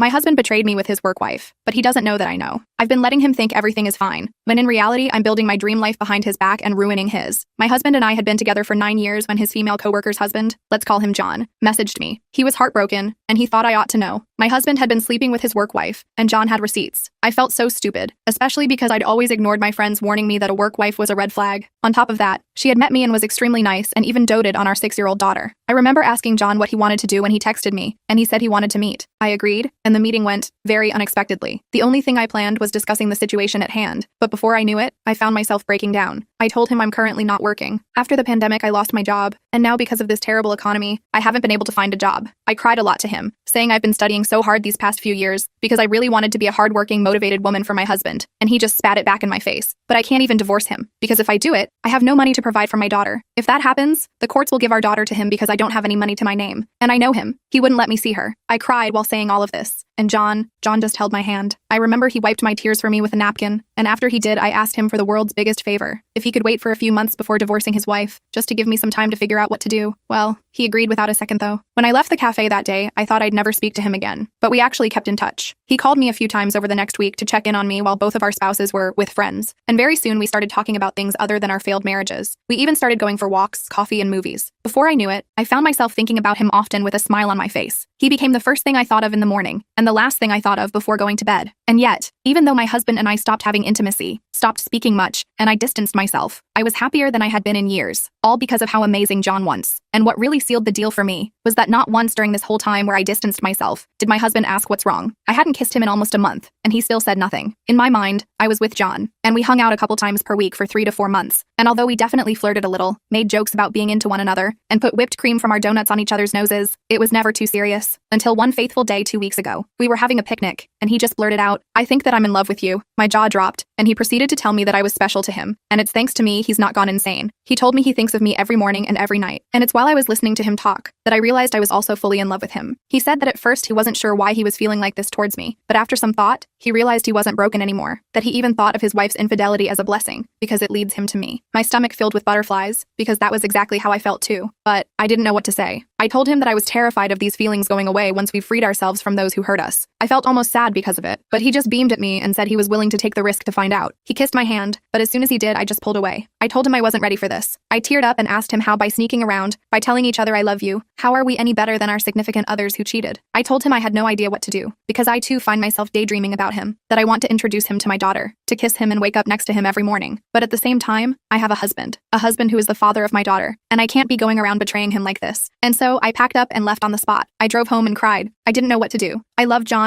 My husband betrayed me with his work wife, but he doesn't know that I know. I've been letting him think everything is fine, when in reality, I'm building my dream life behind his back and ruining his. My husband and I had been together for 9 years when his female coworker's husband, let's call him John, messaged me. He was heartbroken, and he thought I ought to know. My husband had been sleeping with his work wife, and John had receipts. I felt so stupid, especially because I'd always ignored my friends warning me that a work wife was a red flag. On top of that, she had met me and was extremely nice and even doted on our 6-year-old daughter. I remember asking John what he wanted to do when he texted me, and he said he wanted to meet. I agreed, and the meeting went very unexpectedly. The only thing I planned was discussing the situation at hand, but before I knew it, I found myself breaking down. I told him I'm currently not working. After the pandemic, I lost my job, and now because of this terrible economy, I haven't been able to find a job. I cried a lot to him, saying I've been studying so hard these past few years because I really wanted to be a hardworking, motivated woman for my husband, and he just spat it back in my face. But I can't even divorce him, because if I do it, I have no money to provide for my daughter. If that happens, the courts will give our daughter to him because I don't have any money to my name. And I know him. He wouldn't let me see her. I cried while saying all of this. And John just held my hand. I remember he wiped my tears for me with a napkin, and after he did, I asked him for the world's biggest favor, if he could wait for a few months before divorcing his wife, just to give me some time to figure out what to do. Well, he agreed without a second though. When I left the cafe that day, I thought I'd never speak to him again, but we actually kept in touch. He called me a few times over the next week to check in on me while both of our spouses were with friends, and very soon we started talking about things other than our failed marriages. We even started going for walks, coffee, and movies. Before I knew it, I found myself thinking about him often with a smile on my face. He became the first thing I thought of in the morning, and the last thing I thought of before going to bed. And yet, even though my husband and I stopped having intimacy, stopped speaking much, and I distanced myself, I was happier than I had been in years, all because of how amazing John was. And what really sealed the deal for me was that not once during this whole time where I distanced myself did my husband ask what's wrong. I hadn't kissed him in almost a month, and he still said nothing. In my mind, I was with John, and we hung out a couple times per week for 3 to 4 months. And although we definitely flirted a little, made jokes about being into one another, and put whipped cream from our donuts on each other's noses, it was never too serious. Until one faithful day 2 weeks ago, we were having a picnic, and he just blurted out, "I think that I'm in love with you." My jaw dropped, and he proceeded to tell me that I was special to him, and it's thanks to me he's not gone insane. He told me he thinks of me every morning and every night, and it's while I was listening to him talk that I realized I was also fully in love with him. He said that at first he wasn't sure why he was feeling like this towards me, but after some thought, he realized he wasn't broken anymore, that he even thought of his wife's infidelity as a blessing, because it leads him to me. My stomach filled with butterflies, because that was exactly how I felt too, but I didn't know what to say. I told him that I was terrified of these feelings going away once we freed ourselves from those who hurt us. I felt almost sad because of it, but he just beamed at me and said he was willing to take the risk to find out. He kissed my hand, but as soon as he did, I just pulled away. I told him I wasn't ready for this. I teared up and asked him how by sneaking around, by telling each other I love you, how are we any better than our significant others who cheated? I told him I had no idea what to do, because I too find myself daydreaming about him, that I want to introduce him to my daughter, to kiss him and wake up next to him every morning. But at the same time, I have a husband who is the father of my daughter, and I can't be going around betraying him like this. And so I packed up and left on the spot. I drove home and cried. I didn't know what to do. I love John.